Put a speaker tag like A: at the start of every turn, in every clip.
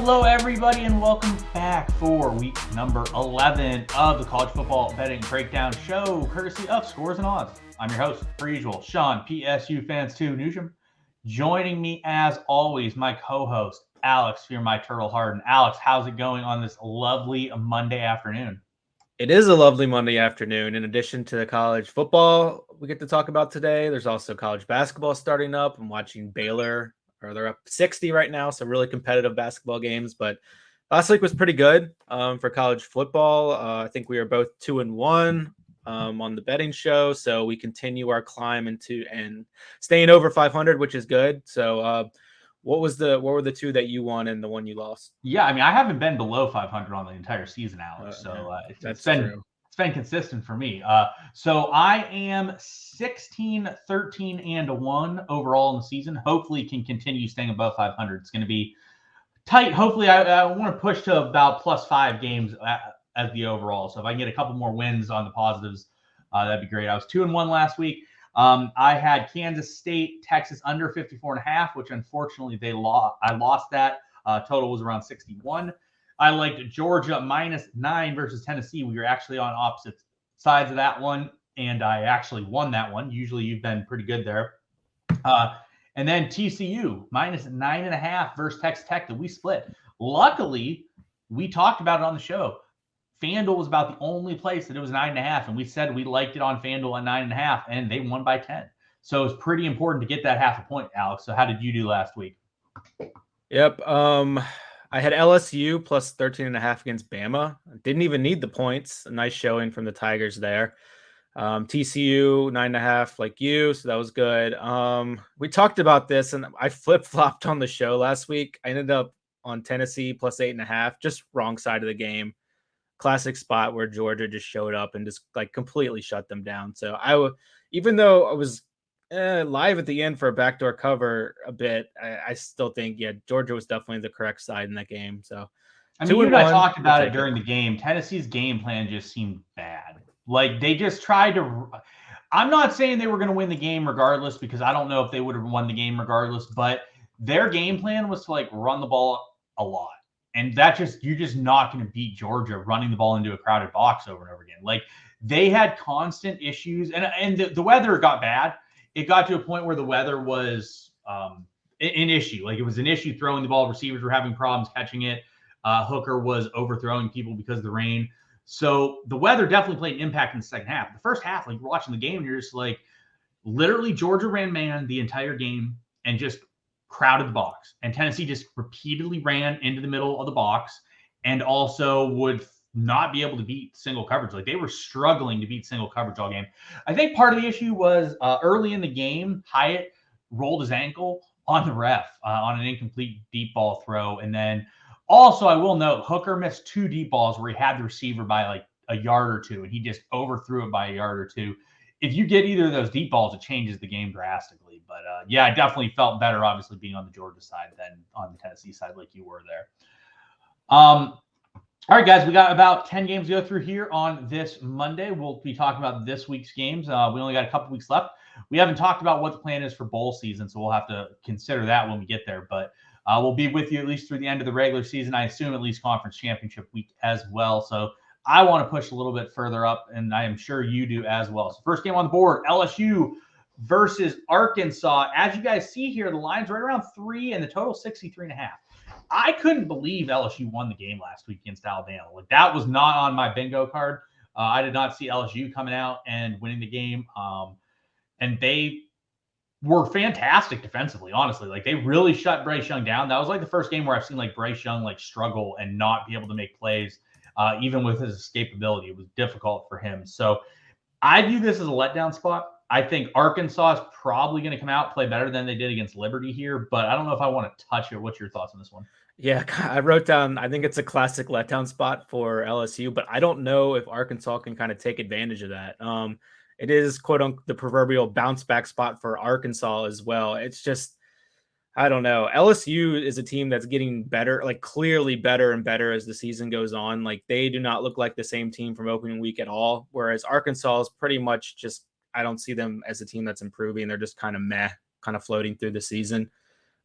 A: Hello, everybody, and welcome back for week number 11 of the College Football Betting Breakdown Show, courtesy of Scores and Odds. I'm your host, per usual, Sean, PSU Fans 2 Newsham. Joining me, as always, my co-host, Alex Fearmyturtle Hardin. Alex, how's it going on this lovely Monday afternoon?
B: It is a lovely Monday afternoon. In addition to the college football we get to talk about today, there's also college basketball starting up. I'm watching Baylor. They're up 60 right now, so really competitive basketball games. But last week was pretty good for college football. I think we are both 2-1 on the betting show, so we continue our climb into and staying over 500, which is good. So, what were the two that you won and the one you lost?
A: Yeah, I mean, I haven't been below 500 on the entire season, Alex. So it's been consistent for me. So I am 16, 13, and 1 overall in the season. Hopefully can continue staying above 500. It's going to be tight. Hopefully I want to push to about plus 5 games as the overall. So if I can get a couple more wins on the positives, that'd be great. I was 2-1 last week. I had Kansas State, Texas under 54.5, which unfortunately I lost that. Total was around 61. I liked Georgia -9 versus Tennessee. We were actually on opposite sides of that one, and I actually won that one. Usually you've been pretty good there. And then TCU -9.5 versus Texas Tech that we split. Luckily, we talked about it on the show. FanDuel was about the only place that it was 9.5, and we said we liked it on FanDuel at 9.5, and they won by 10. So it's pretty important to get that half a point, Alex. So how did you do last week?
B: Yep. I had LSU plus 13.5 against Bama. Didn't even need the points. A nice showing from the Tigers there. TCU 9.5 like you, so that was good. We talked about this, and I flip-flopped on the show last week. I ended up on Tennessee plus 8.5, just wrong side of the game. Classic spot where Georgia just showed up and just like completely shut them down. So even though I was live at the end for a backdoor cover a bit, I still think, Georgia was definitely the correct side in that game. So,
A: I mean, you and I talked about it during the game. Tennessee's game plan just seemed bad. Like they just tried to. I'm not saying they were going to win the game regardless, because I don't know if they would have won the game regardless. But their game plan was to like run the ball a lot, and you're just not going to beat Georgia running the ball into a crowded box over and over again. Like they had constant issues, and the weather got bad. It got to a point where the weather was an issue. Like it was an issue throwing the ball. Receivers were having problems catching it. Hooker was overthrowing people because of the rain. So the weather definitely played an impact in the second half. The first half, like you're watching the game, and you're just like, literally Georgia ran man the entire game and just crowded the box. And Tennessee just repeatedly ran into the middle of the box and also would not be able to beat single coverage. Like they were struggling to beat single coverage all game. I think part of the issue was early in the game, Hyatt rolled his ankle on the ref on an incomplete deep ball throw. And then also I will note Hooker missed 2 deep balls where he had the receiver by like a yard or two, and he just overthrew it by a yard or two. If you get either of those deep balls, it changes the game drastically. But I definitely felt better, obviously, being on the Georgia side than on the Tennessee side like you were there. All right, guys, we got about 10 games to go through here on this Monday. We'll be talking about this week's games. We only got a couple weeks left. We haven't talked about what the plan is for bowl season, so we'll have to consider that when we get there. But we'll be with you at least through the end of the regular season. I assume at least conference championship week as well. So I want to push a little bit further up, and I am sure you do as well. So first game on the board, LSU versus Arkansas. As you guys see here, the line's right around 3 and the total 63.5. I couldn't believe LSU won the game last week against Alabama. Like that was not on my bingo card. I did not see LSU coming out and winning the game. And they were fantastic defensively, honestly. Like they really shut Bryce Young down. That was like the first game where I've seen like Bryce Young like struggle and not be able to make plays, even with his escapability. It was difficult for him. So I view this as a letdown spot. I think Arkansas is probably going to come out, play better than they did against Liberty here, but I don't know if I want to touch it. What's your thoughts on this one?
B: Yeah, I wrote down, I think it's a classic letdown spot for LSU, but I don't know if Arkansas can kind of take advantage of that. It is, quote unquote, the proverbial bounce back spot for Arkansas as well. It's just, I don't know. LSU is a team that's getting better, like clearly better and better as the season goes on. Like they do not look like the same team from opening week at all. Whereas Arkansas is pretty much just, I don't see them as a team that's improving. They're just kind of meh, kind of floating through the season.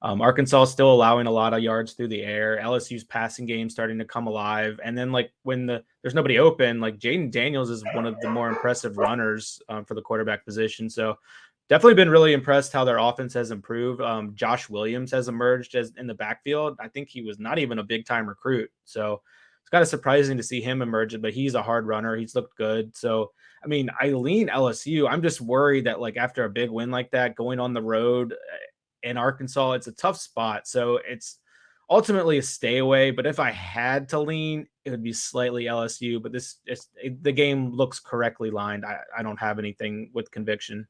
B: Arkansas is still allowing a lot of yards through the air. LSU's passing game starting to come alive. And then like when there's nobody open, like Jaden Daniels is one of the more impressive runners for the quarterback position. So definitely been really impressed how their offense has improved. Josh Williams has emerged as in the backfield. I think he was not even a big time recruit. So it's kind of surprising to see him emerge, but he's a hard runner. He's looked good. So, I mean, I lean LSU. I'm just worried that like after a big win like that, going on the road in Arkansas, it's a tough spot. So it's ultimately a stay away. But if I had to lean, it would be slightly LSU. But the game looks correctly lined. I don't have anything with conviction.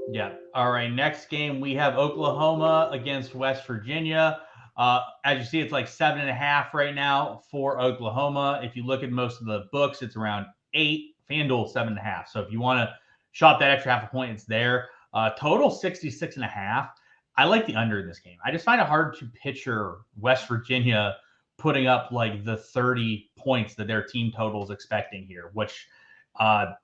A: Yeah. All right. Next game, we have Oklahoma against West Virginia. As you see, it's like 7.5 right now for Oklahoma. If you look at most of the books, it's around 8. FanDuel 7.5. So if you want to shop that extra half a point, it's there. Total 66.5. I like the under in this game. I just find it hard to picture West Virginia putting up like the 30 points that their team total is expecting here, which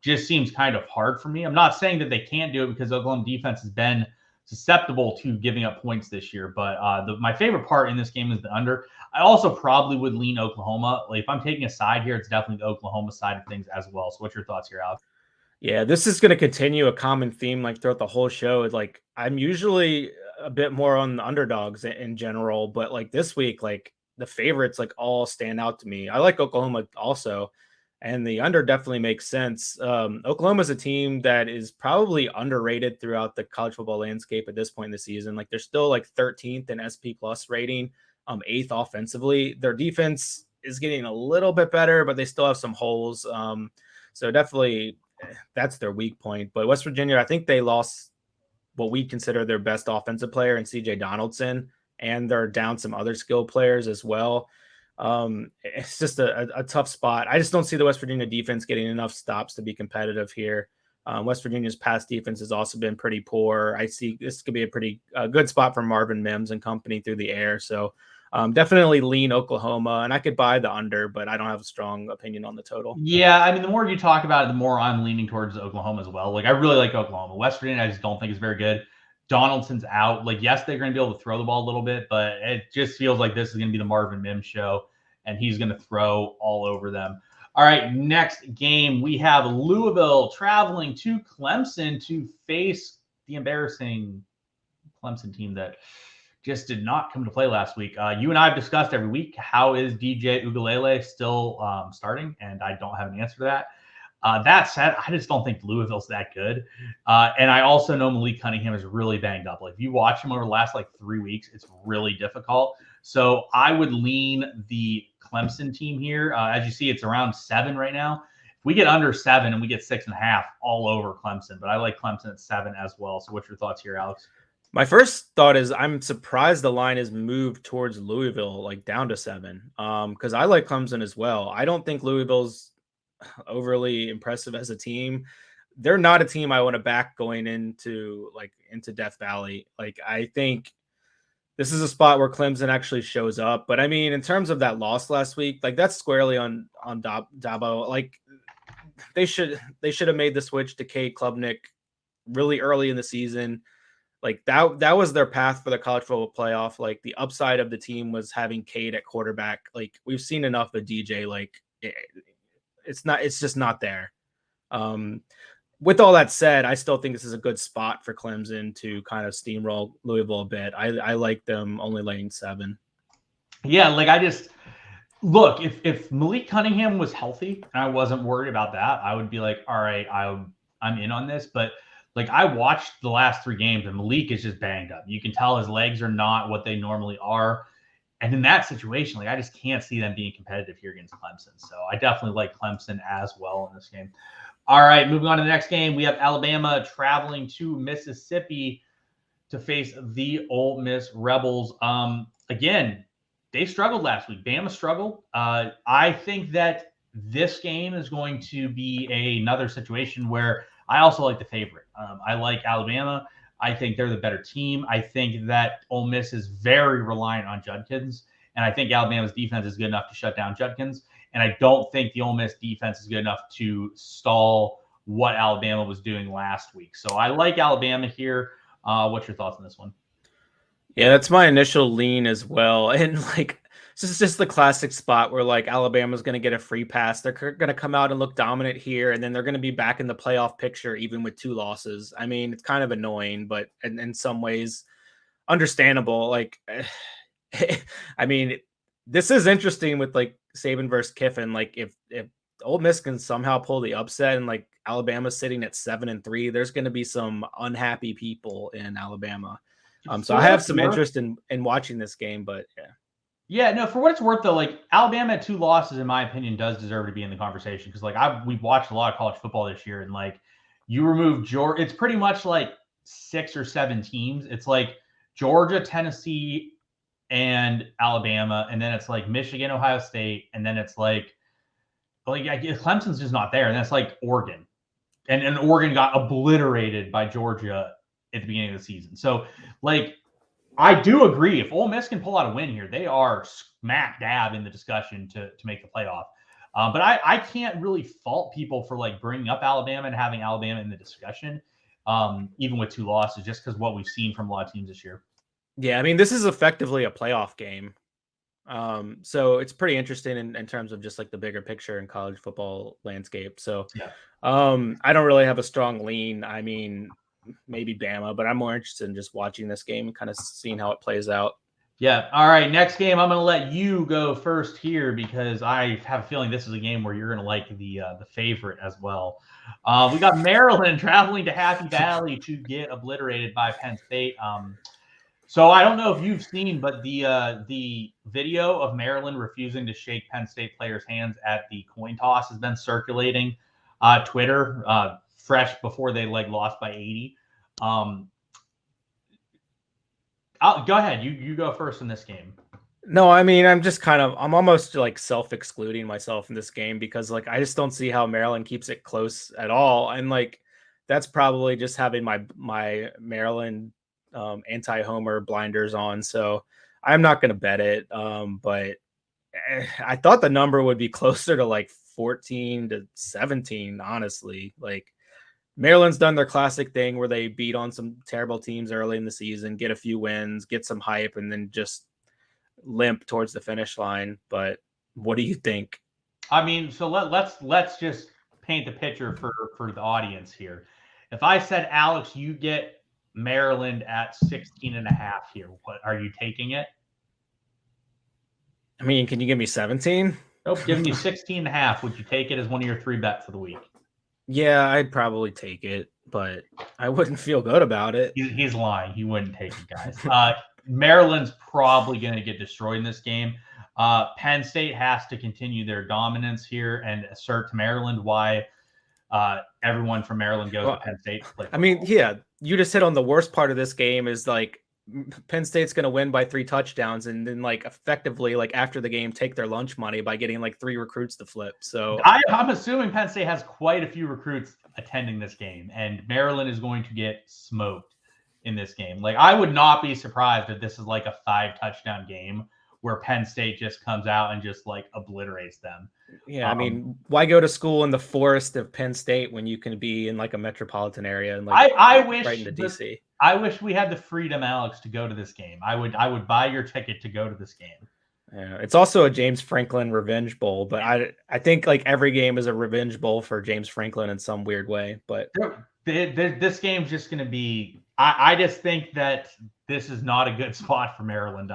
A: just seems kind of hard for me. I'm not saying that they can't do it because Oklahoma defense has been susceptible to giving up points this year. But my favorite part in this game is the under. I also probably would lean Oklahoma. Like if I'm taking a side here, it's definitely the Oklahoma side of things as well. So what's your thoughts here, Alex?
B: Yeah, this is going to continue a common theme like throughout the whole show. Like I'm usually a bit more on the underdogs in general, but like this week, like the favorites like all stand out to me. I like Oklahoma also, and the under definitely makes sense. Oklahoma is a team that is probably underrated throughout the college football landscape at this point in the season. Like they're still like 13th in SP plus rating, 8th offensively. Their defense is getting a little bit better, but they still have some holes. So definitely that's their weak point. But West Virginia, I think they lost what we consider their best offensive player in CJ Donaldson, and they're down some other skill players as well. It's just a tough spot. I just don't see the West Virginia defense getting enough stops to be competitive here. West Virginia's pass defense has also been pretty poor. I see this could be a pretty good spot for Marvin Mims and company through the air. So definitely lean Oklahoma, and I could buy the under, but I don't have a strong opinion on the total.
A: Yeah, I mean, the more you talk about it, the more I'm leaning towards Oklahoma as well. Like, I really like Oklahoma. West Virginia, I just don't think is very good. Donaldson's out. Like, yes, they're going to be able to throw the ball a little bit, but it just feels like this is going to be the Marvin Mims show, and he's going to throw all over them. All right, next game, we have Louisville traveling to Clemson to face the embarrassing Clemson team that just did not come to play last week. You and I have discussed every week, how is DJ Ugalele still starting? And I don't have an answer to that. That said, I just don't think Louisville's that good. And I also know Malik Cunningham is really banged up. Like if you watch him over the last like 3 weeks, it's really difficult. So I would lean the Clemson team here. As you see, it's around 7 right now. If we get under 7 and we get 6.5, all over Clemson. But I like Clemson at 7 as well. So what's your thoughts here, Alex?
B: My first thought is I'm surprised the line has moved towards Louisville, like down to 7. Because I like Clemson as well. I don't think Louisville's overly impressive as a team. They're not a team I want to back going into Death Valley. Like I think this is a spot where Clemson actually shows up. But I mean, in terms of that loss last week, like that's squarely on Dabo. Like they should have made the switch to Cade Klubnik really early in the season. Like that was their path for the college football playoff. Like the upside of the team was having Cade at quarterback. Like we've seen enough of DJ. Like it's just not there. With all that said, I still think this is a good spot for Clemson to kind of steamroll Louisville a bit. I like them only laying 7.
A: Yeah, like I just look, if Malik Cunningham was healthy and I wasn't worried about that, I would be like, all right, I'm in on this. But like I watched the last 3 games and Malik is just banged up. You can tell his legs are not what they normally are. And in that situation, like I just can't see them being competitive here against Clemson. So I definitely like Clemson as well in this game. All right, moving on to the next game. We have Alabama traveling to Mississippi to face the Ole Miss Rebels. Again, they struggled last week. Bama struggled. I think that this game is going to be another situation where I also like the favorite. I like Alabama. I think they're the better team. I think that Ole Miss is very reliant on Judkins, and I think Alabama's defense is good enough to shut down Judkins. And I don't think the Ole Miss defense is good enough to stall what Alabama was doing last week. So I like Alabama here. What's your thoughts on this one?
B: Yeah, that's my initial lean as well. And like, this is just the classic spot where like Alabama's going to get a free pass. They're going to come out and look dominant here, and then they're going to be back in the playoff picture even with 2 losses. I mean, it's kind of annoying, but in some ways understandable. Like, I mean, this is interesting with like Saban versus Kiffin. Like, if Ole Miss can somehow pull the upset and like Alabama's sitting at 7-3, there's going to be some unhappy people in Alabama. So I have some interest in watching this game, but yeah.
A: Yeah, no, for what it's worth though, like Alabama at 2 losses, in my opinion, does deserve to be in the conversation because like we've watched a lot of college football this year, and like you remove Georgia, it's pretty much like 6 or 7 teams. It's like Georgia, Tennessee, and Alabama, and then it's like Michigan, Ohio State, and then it's like Clemson's just not there, and that's like Oregon, and Oregon got obliterated by Georgia at the beginning of the season. So like I do agree. If Ole Miss can pull out a win here, they are smack dab in the discussion to make the playoff. But I can't really fault people for like bringing up Alabama and having Alabama in the discussion, even with 2 losses, just because what we've seen from a lot of teams this year.
B: Yeah, I mean, this is effectively a playoff game. So it's pretty interesting in terms of just like the bigger picture in college football landscape. So
A: yeah.
B: I don't really have a strong lean. I mean, maybe Bama, but I'm more interested in just watching this game and kind of seeing how it plays out.
A: Yeah. All right. Next game, I'm going to let you go first here because I have a feeling this is a game where you're going to like the favorite as well. We got Maryland traveling to Happy Valley to get obliterated by Penn State. So I don't know if you've seen, but the video of Maryland refusing to shake Penn State players' hands at the coin toss has been circulating Twitter fresh before they like lost by 80. Go ahead. You go first in this game.
B: No, I mean, I'm almost like self-excluding myself in this game because like I just don't see how Maryland keeps it close at all. And like that's probably just having my Maryland anti-homer blinders on. So I'm not going to bet it. But I thought the number would be closer to like 14-17, honestly. Like Maryland's done their classic thing where they beat on some terrible teams early in the season, get a few wins, get some hype, and then just limp towards the finish line. But what do you think?
A: I mean, so let's just paint the picture for the audience here. If I said, Alex, you get Maryland at 16.5 here, what are you taking it?
B: I mean, can you give me 17?
A: Nope, giving you 16.5. Would you take it as one of your 3 bets of the week?
B: Yeah, I'd probably take it, but I wouldn't feel good about it.
A: He's lying. He wouldn't take it, guys. Maryland's probably going to get destroyed in this game. Penn State has to continue their dominance here and assert to Maryland why everyone from Maryland goes to Penn State.
B: I mean, yeah, you just hit on the worst part of this game is like Penn State's going to win by 3 touchdowns and then like effectively like after the game take their lunch money by getting like 3 recruits to flip. So
A: I'm assuming Penn State has quite a few recruits attending this game and Maryland is going to get smoked in this game. Like I would not be surprised if this is like a 5 touchdown game where Penn State just comes out and just like obliterates them.
B: Yeah, I mean, why go to school in the forest of Penn State when you can be in like a metropolitan area and like
A: I wish
B: right into DC?
A: I wish we had the freedom, Alex, to go to this game. I would buy your ticket to go to this game.
B: Yeah, it's also a James Franklin Revenge Bowl, but I think like every game is a Revenge Bowl for James Franklin in some weird way. But
A: this game's just going to be. I just think that this is not a good spot for Maryland.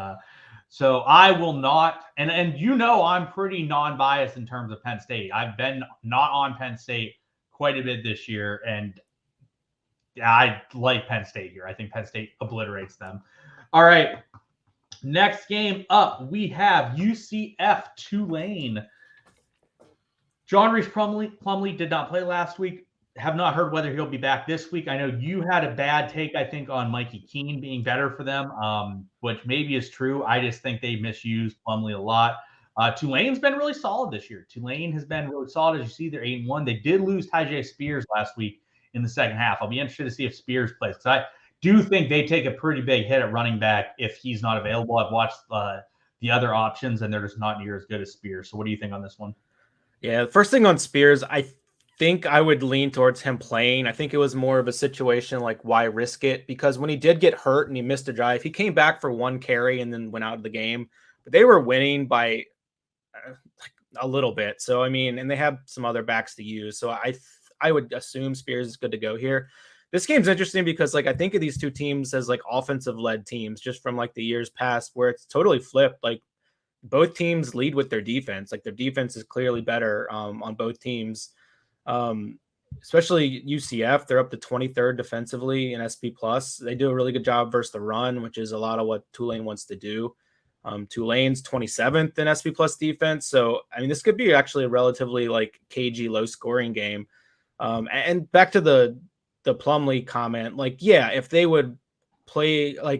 A: So I will not, and I'm pretty non-biased in terms of Penn State. I've been not on Penn State quite a bit this year, and I like Penn State here. I think Penn State obliterates them. All right, next game up, we have UCF Tulane. John Reese Plumlee did not play last week. Have not heard whether he'll be back this week. I know you had a bad take, I think, on Mikey Keene being better for them, which maybe is true. I just think they misused Plumlee a lot. Tulane's been really solid this year. Tulane has been really solid. As you see, they're 8-1. They did lose Tyjae Spears last week in the second half. I'll be interested to see if Spears plays because I do think they take a pretty big hit at running back if he's not available. I've watched the other options, and they're just not near as good as Spears. So what do you think on this one?
B: Yeah, first thing on Spears, I think I would lean towards him playing. I think it was more of a situation like, why risk it? Because when he did get hurt and he missed a drive, he came back for one carry and then went out of the game. But they were winning by a little bit. So, I mean, and they have some other backs to use. So I would assume Spears is good to go here. This game's interesting because, like, I think of these two teams as like offensive led teams just from like the years past, where it's totally flipped. Like, both teams lead with their defense. Like, their defense is clearly better on both teams. Especially UCF, they're up to 23rd defensively in SP plus. They do a really good job versus the run, which is a lot of what Tulane wants to do. Tulane's 27th in SP plus defense. So, I mean, this could be actually a relatively like cagey, low scoring game. And back to the Plumlee comment, like, yeah, if they would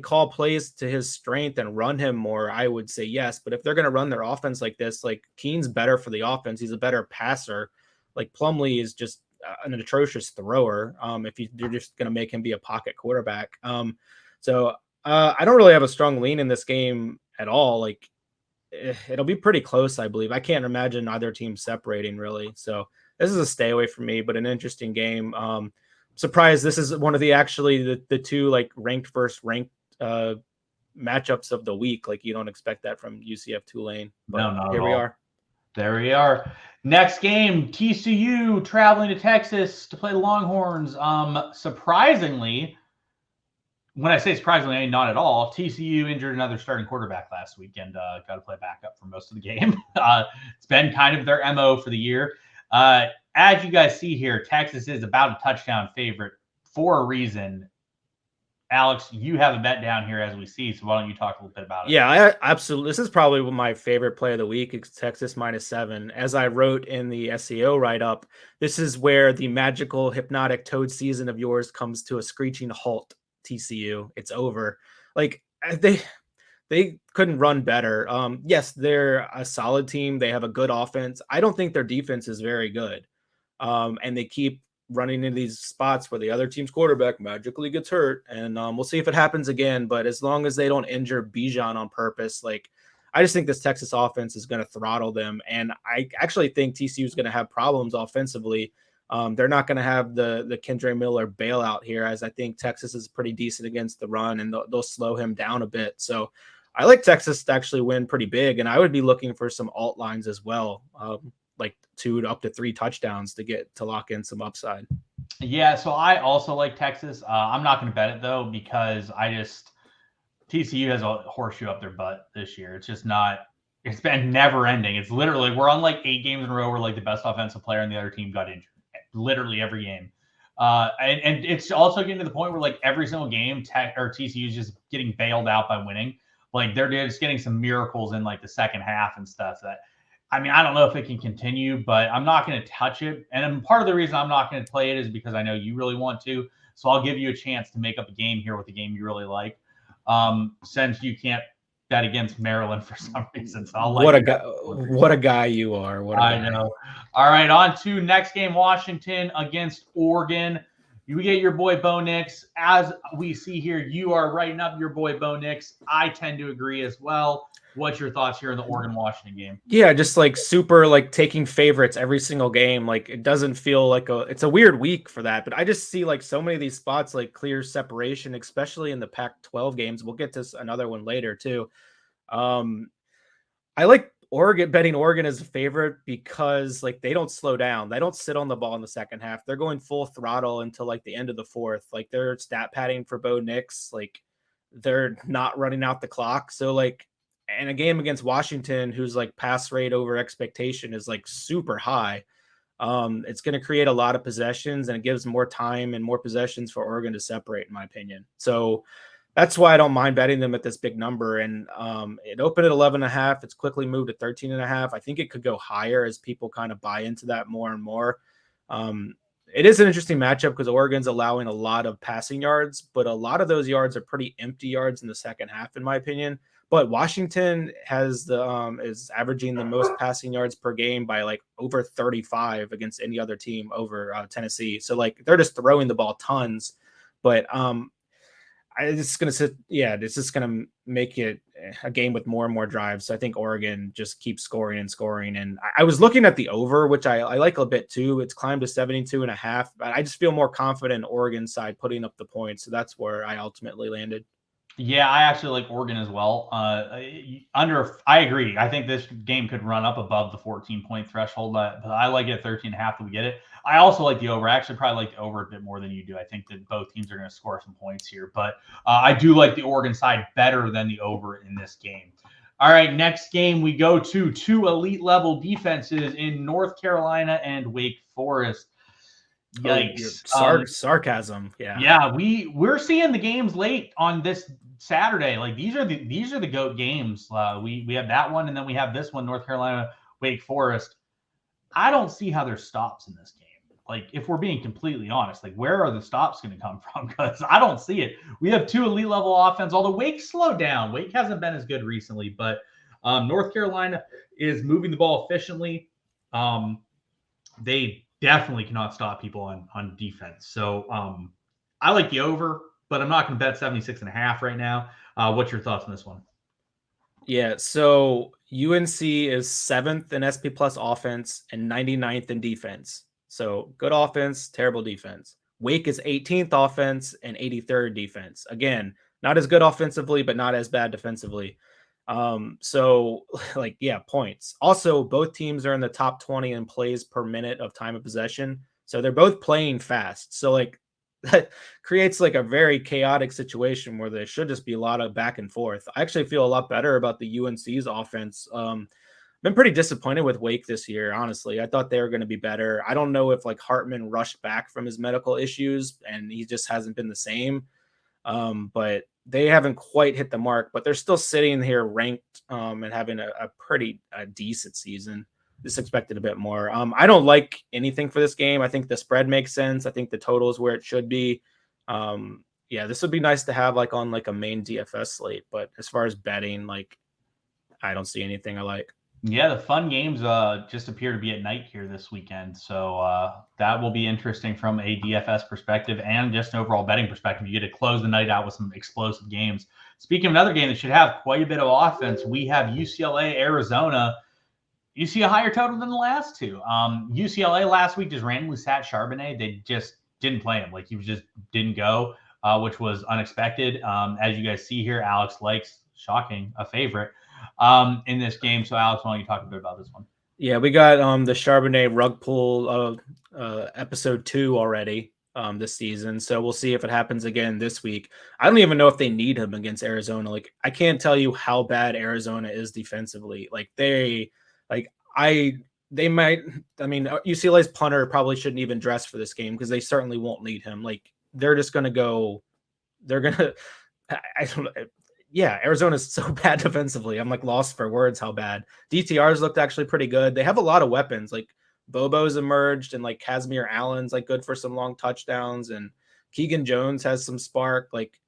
B: call plays to his strength and run him more, I would say yes. But if they're going to run their offense like this, like, Keene's better for the offense. He's a better passer. Like, Plumlee is just an atrocious thrower. If you're just going to make him be a pocket quarterback. So I don't really have a strong lean in this game at all. Like, it'll be pretty close, I believe. I can't imagine either team separating really. So this is a stay away from me, but an interesting game. Surprised this is one of the two like ranked versus ranked matchups of the week. Like, you don't expect that from UCF Tulane, but
A: no,
B: here we are.
A: There we are. Next game, TCU traveling to Texas to play the Longhorns. Surprisingly, when I say surprisingly, I mean not at all. TCU injured another starting quarterback last week and got to play backup for most of the game. It's been kind of their MO for the year. As you guys see here, Texas is about a touchdown favorite for a reason. Alex, you have a bet down here as we see, so why don't you talk a little bit about it?
B: Yeah, I absolutely. This is probably my favorite play of the week. It's Texas -7. As I wrote in the SEO write-up, this is where the magical hypnotic toad season of yours comes to a screeching halt. TCU, it's over. Like, they couldn't run better. Yes, they're a solid team. They have a good offense. I don't think their defense is very good. And they keep running into these spots where the other team's quarterback magically gets hurt. And we'll see if it happens again. But as long as they don't injure Bijan on purpose, like, I just think this Texas offense is going to throttle them. And I actually think TCU is going to have problems offensively. They're not going to have the Kendre Miller bailout here, as I think Texas is pretty decent against the run, and they'll slow him down a bit. So I like Texas to actually win pretty big, and I would be looking for some alt lines as well, like 2 up to 3 touchdowns to lock in some upside.
A: Yeah, so I also like Texas. I'm not going to bet it though, because TCU has a horseshoe up their butt this year. It's just not. It's been never ending. It's literally, we're on like 8 games in a row where like the best offensive player and the other team got injured. Literally every game. And it's also getting to the point where like every single game TCU is just getting bailed out by winning. Like, they're just getting some miracles in like the second half and stuff that, I mean, I don't know if it can continue, but I'm not going to touch it. And part of the reason I'm not going to play it is because I know you really want to. So I'll give you a chance to make up a game here with a game you really like. Since you can't bet against Maryland for some reason. So
B: what a guy you are.
A: I know. All right, on to next game, Washington against Oregon. You get your boy Bo Nix. As we see here, you are writing up your boy Bo Nix. I tend to agree as well. What's your thoughts here in the Oregon-Washington game?
B: Yeah, just like super like taking favorites every single game. Like, it doesn't feel like it's a weird week for that, but I just see like so many of these spots like clear separation, especially in the Pac-12 games. We'll get to another one later too. I like betting Oregon as a favorite because like they don't slow down. They don't sit on the ball in the second half. They're going full throttle until like the end of the fourth. Like, they're stat padding for Bo Nix. Like, they're not running out the clock. So like, in a game against Washington, whose like pass rate over expectation is like super high, it's going to create a lot of possessions, and it gives more time and more possessions for Oregon to separate, in my opinion. So that's why I don't mind betting them at this big number. And it opened at 11.5. It's quickly moved to 13.5. I think it could go higher as people kind of buy into that more and more. It is an interesting matchup because Oregon's allowing a lot of passing yards, but a lot of those yards are pretty empty yards in the second half, in my opinion. But Washington has is averaging the most passing yards per game by like over 35 against any other team over Tennessee. So like, they're just throwing the ball tons. But It's going to sit. Yeah, this is going to make it a game with more and more drives. So I think Oregon just keeps scoring and scoring. And I was looking at the over, which I like a bit too. It's climbed to 72.5, but I just feel more confident in Oregon's side putting up the points. So that's where I ultimately landed.
A: Yeah, I actually like Oregon as well. I agree. I think this game could run up above the 14-point threshold, but I like it at 13.5 that we get it. I also like the over. I actually probably like the over a bit more than you do. I think that both teams are going to score some points here, but I do like the Oregon side better than the over in this game. All right, next game we go to two elite level defenses in North Carolina and Wake Forest. Yikes!
B: Sarcasm.
A: Yeah. We're seeing the games late on this Saturday. Like these are the GOAT games. We have that one, and then we have this one, North Carolina, Wake Forest. I don't see how there's stops in this game. Like if we're being completely honest, like where are the stops going to come from? Because I don't see it. We have two elite level offense. Although Wake slowed down. Wake hasn't been as good recently, but North Carolina is moving the ball efficiently. They definitely cannot stop people on defense. So I like the over, but I'm not going to bet 76.5 right now. What's your thoughts on this one?
B: Yeah, so UNC is 7th in SP Plus offense and 99th in defense. So good offense, terrible defense. Wake is 18th offense and 83rd defense. Again, not as good offensively, but not as bad defensively. So like, yeah, points. Also, both teams are in the top 20 in plays per minute of time of possession. So they're both playing fast. So like that creates like a very chaotic situation where there should just be a lot of back and forth. I actually feel a lot better about the UNC's offense. Been pretty disappointed with Wake this year, honestly. I thought they were going to be better. I don't know if like Hartman rushed back from his medical issues and he just hasn't been the same. But they haven't quite hit the mark, but they're still sitting here ranked and having a pretty decent season. Just expected a bit more. I don't like anything for this game. I think the spread makes sense. I think the total is where it should be. Yeah, this would be nice to have like on like a main DFS slate, but as far as betting, like I don't see anything I like.
A: Yeah, the fun games just appear to be at night here this weekend. So that will be interesting from a DFS perspective and just an overall betting perspective. You get to close the night out with some explosive games. Speaking of another game that should have quite a bit of offense, we have UCLA, Arizona. You see a higher total than the last two. UCLA last week just randomly sat Charbonnet. They just didn't play him. Like he just didn't go, which was unexpected. As you guys see here, Alex likes, shocking, a favorite in this game. So Alex, why don't you talk a bit about this one?
B: Yeah, we got the Charbonnet rug pull episode 2 already this season. So we'll see if it happens again this week. I don't even know if they need him against Arizona. Like I can't tell you how bad Arizona is defensively. Like they might, I mean, UCLA's punter probably shouldn't even dress for this game because they certainly won't need him. Like they're just going to go, I don't know. Yeah, Arizona's so bad defensively. I'm like lost for words how bad. DTR's looked actually pretty good. They have a lot of weapons. Like Bobo's emerged and like Casimir Allen's like good for some long touchdowns and Keegan Jones has some spark. Like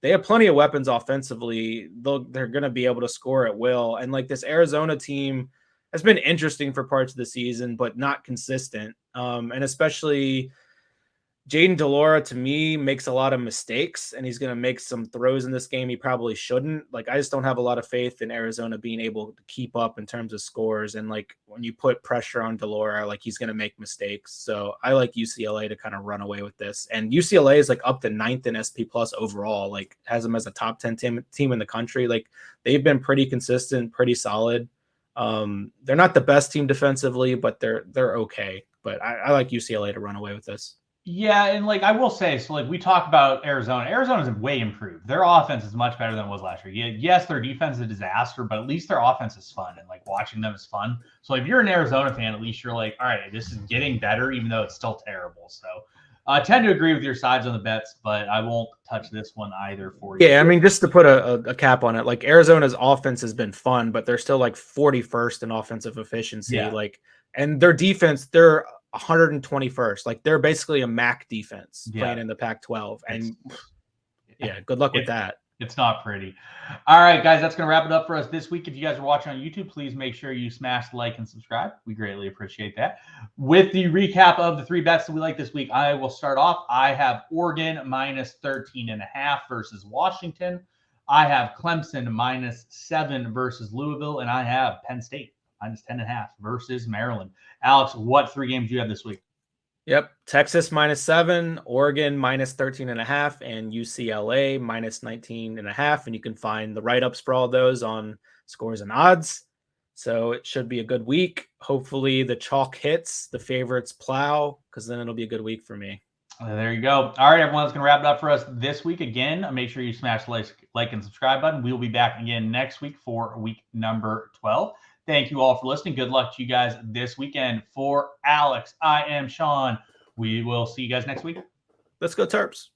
B: they have plenty of weapons offensively. They're going to be able to score at will. And like this Arizona team has been interesting for parts of the season, but not consistent. And especially Jaden Delora, to me, makes a lot of mistakes, and he's going to make some throws in this game he probably shouldn't. Like, I just don't have a lot of faith in Arizona being able to keep up in terms of scores. And, like, when you put pressure on Delora, like, he's going to make mistakes. So I like UCLA to kind of run away with this. And UCLA is, like, up to 9th in SP Plus overall, like, has them as a top 10 team in the country. Like, they've been pretty consistent, pretty solid. They're not the best team defensively, but they're okay. But I like UCLA to run away with this.
A: Yeah, and like I will say, so like we talk about Arizona. Arizona's way improved. Their offense is much better than it was last year. Yes, their defense is a disaster, but at least their offense is fun, and like watching them is fun. So if you're an Arizona fan, at least you're like, all right, this is getting better, even though it's still terrible. So I tend to agree with your sides on the bets, but I won't touch this one either for you.
B: Yeah, I mean, just to put a cap on it, like Arizona's offense has been fun, but they're still like 41st in offensive efficiency. Yeah. Like, and their defense, they're 121st. Like they're basically a MAC defense playing in the Pac-12. And yeah, good luck with that.
A: It's not pretty. All right, guys, that's going to wrap it up for us this week. If you guys are watching on YouTube, please make sure you smash like and subscribe. We greatly appreciate that. With the recap of the 3 bets that we like this week, I will start off. I have Oregon minus 13.5 versus Washington. I have Clemson minus 7 versus Louisville, and I have Penn State minus 10.5 versus Maryland. Alex, what 3 games do you have this week?
B: Yep. Texas minus 7, Oregon minus 13.5, and UCLA minus 19.5. And you can find the write-ups for all those on Scores and Odds. So it should be a good week. Hopefully the chalk hits, the favorites plow, because then it'll be a good week for me.
A: There you go. All right, everyone, that's going to wrap it up for us this week. Again, make sure you smash the like and subscribe button. We'll be back again next week for week number 12. Thank you all for listening. Good luck to you guys this weekend. For Alex, I am Sean. We will see you guys next week.
B: Let's go Terps.